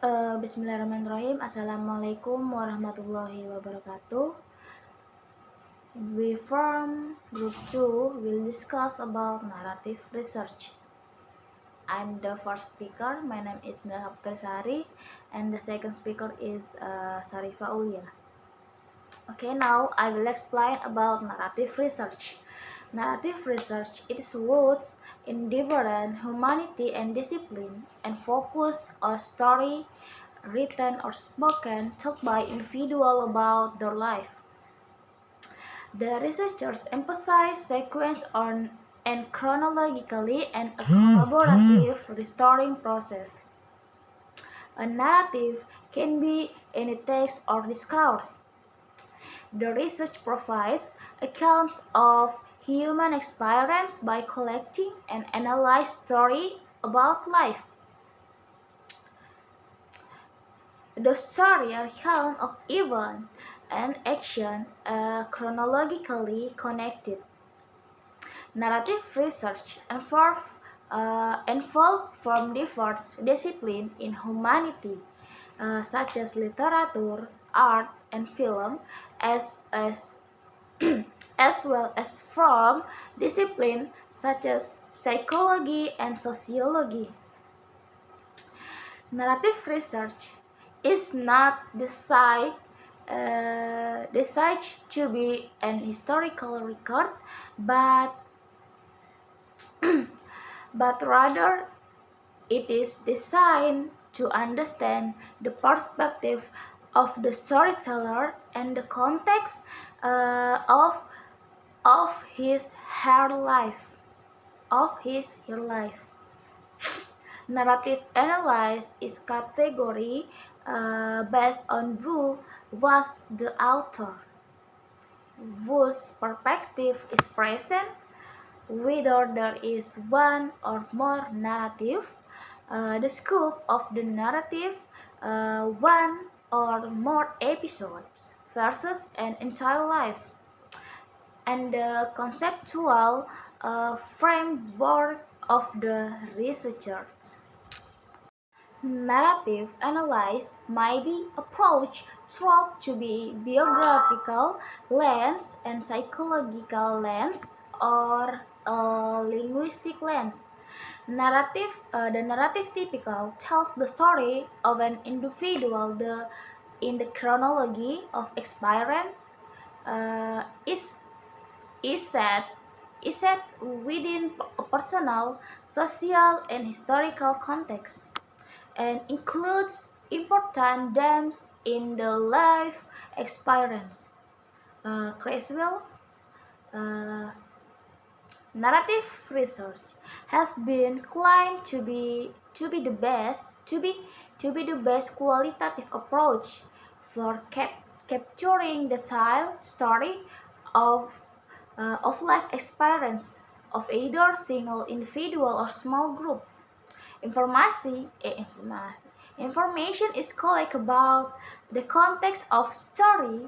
Bismillahirrahmanirrahim. Assalamualaikum warahmatullahi wabarakatuh. We from Group 2 will discuss about narrative research. I'm the first speaker. My name is Mila Sari, and the second speaker is Sarifa Ulia. Okay, now I will explain about narrative research. Narrative research its roots in different humanity and discipline and focus on story written or spoken told by individual about their life. The researchers emphasize sequence on and chronologically and a collaborative restoring process. A narrative can be any text or discourse. The research provides accounts of human experience by collecting and analyzing stories about life. The story account of event and action are chronologically connected. Narrative research involved from different disciplines in humanity, such as literature, art, and film, as as well as from disciplines such as psychology and sociology. Narrative research is not designed to be an historical record, but but rather it is designed to understand the perspective of the storyteller and the context of his her life her life. Narrative analysis is category based on who was the author, whose perspective is present, whether there is one or more narrative, the scope of the narrative, one or more episodes versus an entire life, and the conceptual framework of the researchers. Narrative analysis may be approached through to be biographical lens and psychological lens or a linguistic lens. The narrative typical tells the story of an individual in the chronology of experience uh, is is set is set within a personal, social, and historical context and includes important themes in the life experience. Creswell, uh, narrative research has been claimed to be the best qualitative approach for capturing the child story of life experience of either single individual or small group. Information is collected about the context of story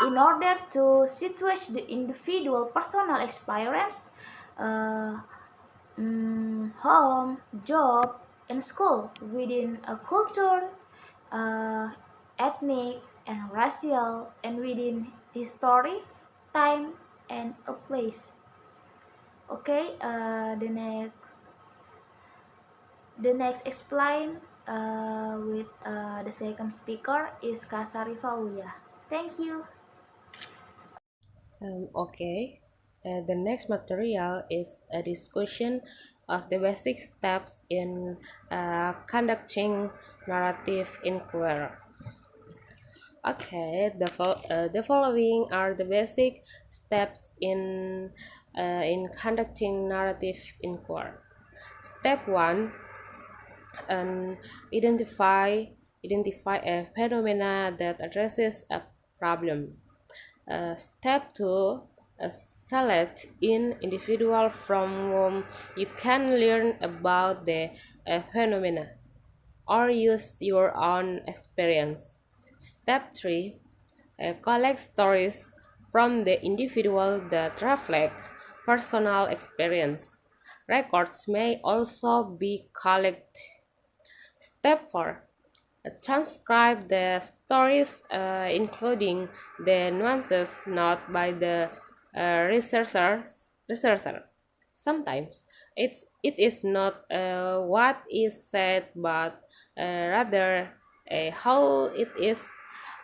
in order to situate the individual personal experience, uh, home, job, and school within a culture, uh, ethnic and racial, and within history, time, and a place. Okay, the next explain with the second speaker is Kasari Faulia. Thank you. Okay. The next material is a discussion of the basic steps in conducting narrative inquiry. Okay, the following are the basic steps in conducting narrative inquiry. Step 1, and identify a phenomena that addresses a problem. Step 2, select an individual from whom you can learn about the phenomena or use your own experience. Step 3, collect stories from the individual that reflect personal experience. Records may also be collected. Step 4, Transcribe the stories, including the nuances not by the researcher. Sometimes it is not what is said, but rather how it is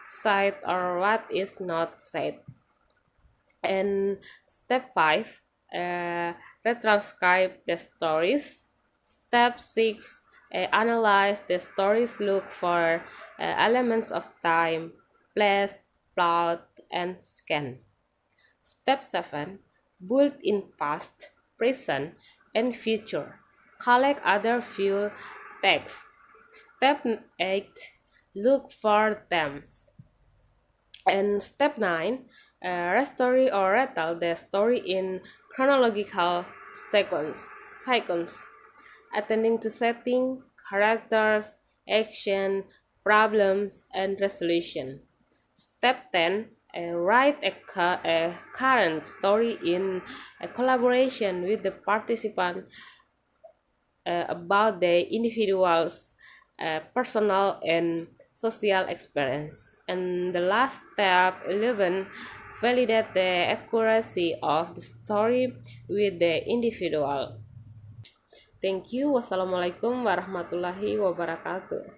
said or what is not said. And step 5, retranscribe the stories. Step 6, analyze the stories, look for elements of time, place, plot, and scan. Step 7, build in past, present, and future. Collect other view text. Step 8, look for themes. And step 9, restory or retell the story in chronological sequence, attending to setting, characters, action, problems, and resolution. Step 10, write a current story in a collaboration with the participant about the individual's personal and social experience. And the last step 11, validate the accuracy of the story with the individual. Thank you. Wassalamualaikum warahmatullahi wabarakatuh.